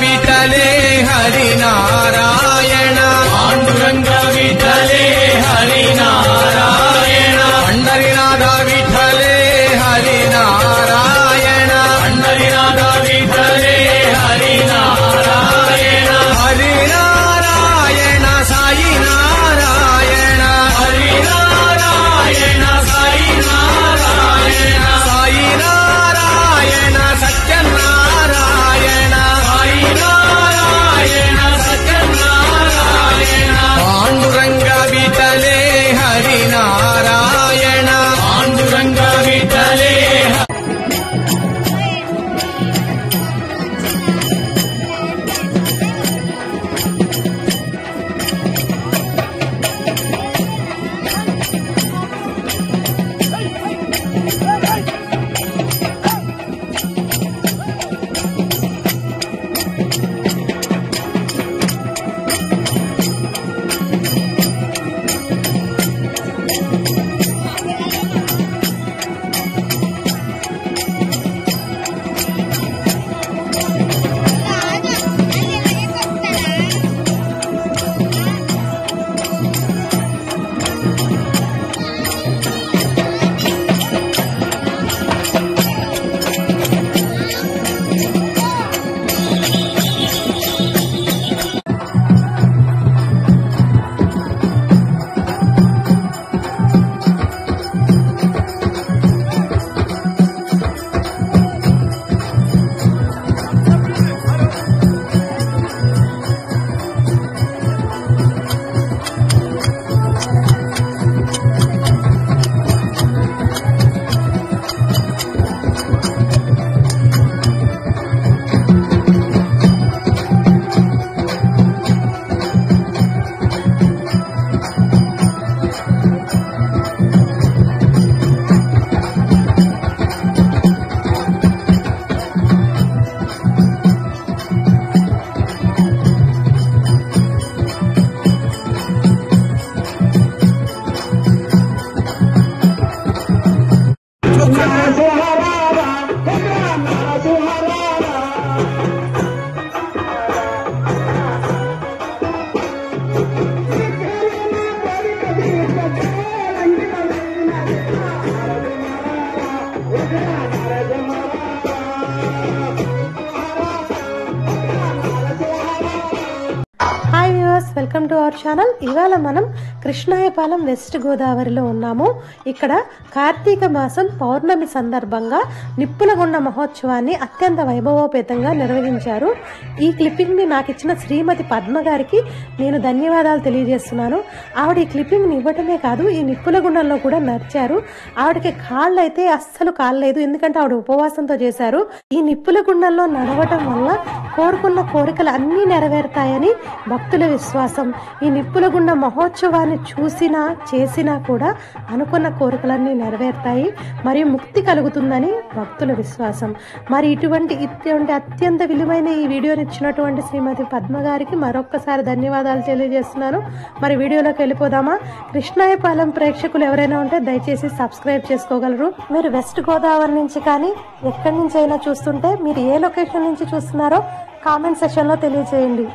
విఠలే Hari Narayana Panduranga Vitthale Hari Narayana Pandarinatha Vitthale Hari Narayana Pandarinatha Vitthale Hari Narayana Hari Narayana Sai Narayana Hari Narayana Sai Narayana Sai Narayana Satyanarayana Sai Narayana Satyanarayana Panduranga Vitthale Hari Narayana Panduranga Vitthale welcome to our channel. ఇవాళ మనం Krishnayapalem west గోదావరిలో ఉన్నాము. ఇక్కడ కార్తీక మాసం పౌర్ణమి సందర్భంగా నిప్పులగుండ మహోత్సవాన్ని అత్యంత వైభవోపేతంగా నిర్వహించారు. ఈ క్లిప్పింగ్ ని నాకు ఇచ్చిన శ్రీమతి పద్మ గారికి నేను ధన్యవాదాలు తెలియజేస్తున్నాను. ఆవిడ ఈ క్లిప్పింగ్ ని ఇవ్వటమే కాదు, ఈ నిప్పులగుండంలో కూడా నడిచారు. ఆవిడకి కాళ్ళు అయితే అస్సలు కాలేదు, ఎందుకంటే ఆవిడ ఉపవాసంతో చేశారు. ఈ నిప్పులగుండంలో నడవటం వల్ల కోరుకున్న కోరికలు అన్నీ నెరవేరుతాయని భక్తుల విశ్వాసం. ఈ నిప్పులగుండ మహోత్సవాన్ని చూసినా చేసినా కూడా అనుకున్న కోరికలన్నీ నెరవేరుతాయి మరియు ముక్తి కలుగుతుందని భక్తుల విశ్వాసం. మరి ఇటువంటి అత్యంత విలువైన ఈ వీడియోని ఇచ్చినటువంటి శ్రీమతి పద్మ గారికి మరొక్కసారి ధన్యవాదాలు తెలియజేస్తున్నాను. మరి వీడియోలోకి వెళ్ళిపోదామా? కృష్ణాయపాలెం ప్రేక్షకులు ఎవరైనా ఉంటే దయచేసి సబ్స్క్రైబ్ చేసుకోగలరు. మీరు వెస్ట్ గోదావరి నుంచి కానీ ఎక్కడి నుంచి అయినా చూస్తుంటే మీరు ఏ లొకేషన్ నుంచి చూస్తున్నారో కామెంట్ సెక్షన్ లో తెలియజేయండి.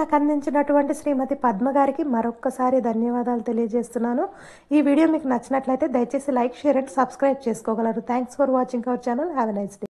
నాకు అందించినటువంటి శ్రీమతి పద్మ గారికి మరొక్కసారి ధన్యవాదాలు తెలియజేస్తున్నాను. ఈ వీడియో మీకు నచ్చినట్లయితే దయచేసి లైక్, షేర్ అండ్ సబ్స్క్రైబ్ చేసుకోగలరు. Thanks for watching our channel. Have a nice day.